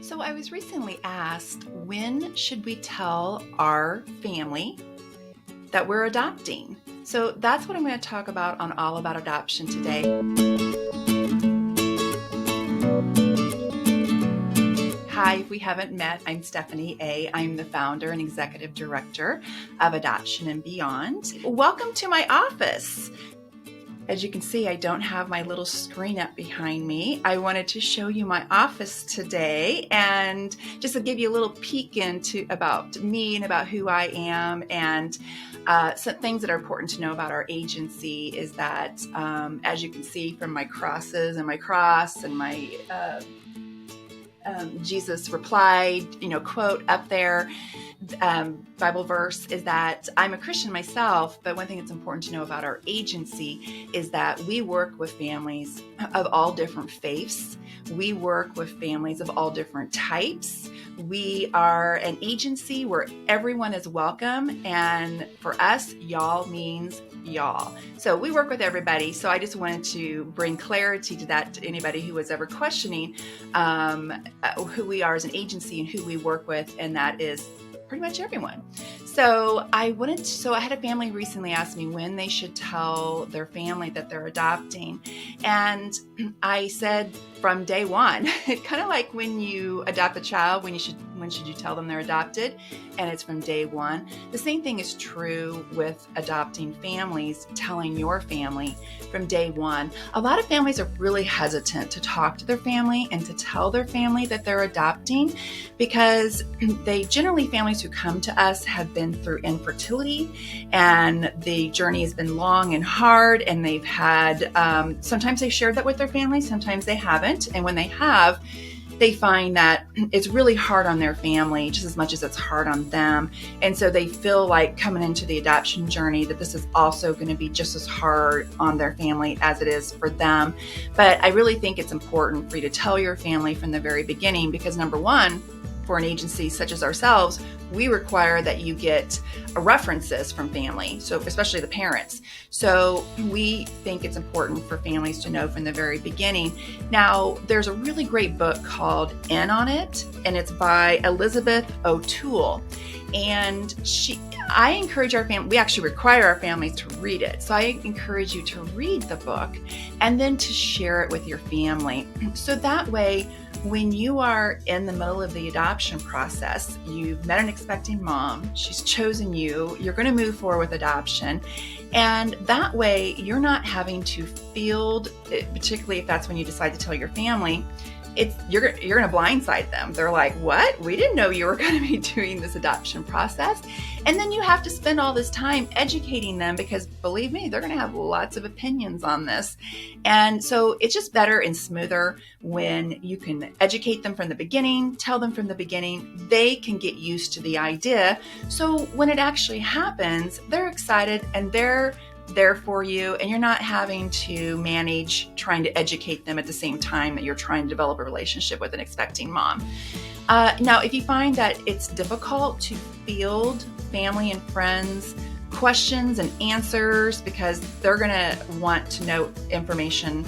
So I was recently asked, when should we tell our family that we're adopting? So that's what I'm going to talk about on All About Adoption today. Hi, if we haven't met, I'm Stephanie A. I'm the founder and executive director of Adoption and Beyond. Welcome to my office. As you can see, I don't have my little screen up behind me. I wanted to show you my office today and just to give you a little peek into about me and about who I am. And some things that are important to know about our agency is that, as you can see from my crosses and my cross and my Jesus replied, quote up there, Bible verse is that I'm a Christian myself, but one thing that's important to know about our agency is that we work with families of all different faiths. We work with families of all different types. We are an agency where everyone is welcome, and for us, y'all means y'all. So we work with everybody. So I just wanted to bring clarity to that to anybody who was ever questioning who we are as an agency and who we work with, and that is pretty much everyone. So I had a family recently ask me when they should tell their family that they're adopting. And I said from day one, kind of like when you adopt a child, when should you tell them they're adopted? And it's from day one. The same thing is true with adopting families, telling your family from day one. A lot of families are really hesitant to talk to their family and to tell their family that they're adopting because families who come to us have been through infertility, and the journey has been long and hard, and they've had, sometimes they shared that with their family, sometimes they haven't. And when they have, they find that it's really hard on their family just as much as it's hard on them. And so they feel like coming into the adoption journey that this is also going to be just as hard on their family as it is for them. But I really think it's important for you to tell your family from the very beginning because, number one, for an agency such as ourselves, we require that you get references from family, so especially the parents. So we think it's important for families to know from the very beginning. Now, there's a really great book called In on It, and it's by Elizabeth O'Toole. And I encourage our family, we actually require our families to read it. So I encourage you to read the book and then to share it with your family. So that way, when you are in the middle of the adoption process, you've met an expecting mom, she's chosen you, you're going to move forward with adoption. And that way, you're not having to field, particularly if that's when you decide to tell your family, you're going to blindside them. They're like, what? We didn't know you were going to be doing this adoption process. And then you have to spend all this time educating them because, believe me, they're going to have lots of opinions on this. And so it's just better and smoother when you can educate them from the beginning, tell them from the beginning, they can get used to the idea. So when it actually happens, they're excited and they're there for you, and you're not having to manage trying to educate them at the same time that you're trying to develop a relationship with an expecting mom. Now, if you find that it's difficult to field family and friends questions and answers because they're going to want to know information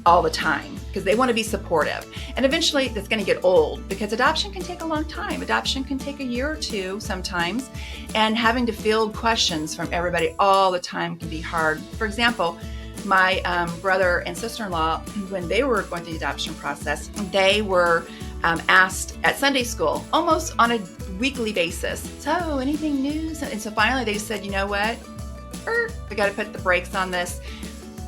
all the time because they want to be supportive. And eventually that's going to get old because adoption can take a long time. Adoption can take a year or two sometimes, and having to field questions from everybody all the time can be hard. For example, my brother and sister-in-law, when they were going through the adoption process, they were asked at Sunday school almost on a weekly basis, so anything new? And so finally they said, you know what, we got to put the brakes on this.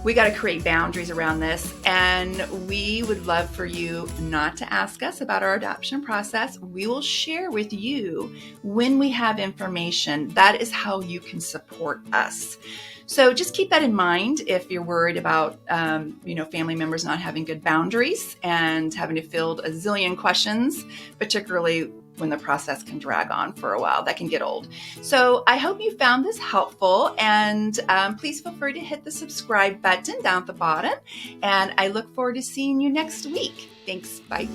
We got to create boundaries around this, and we would love for you not to ask us about our adoption process. We will share with you when we have information. That is how you can support us. So just keep that in mind if you're worried about, family members not having good boundaries and having to field a zillion questions, particularly when the process can drag on for a while. That can get old. So I hope you found this helpful, and please feel free to hit the subscribe button down at the bottom. And I look forward to seeing you next week. Thanks. Bye.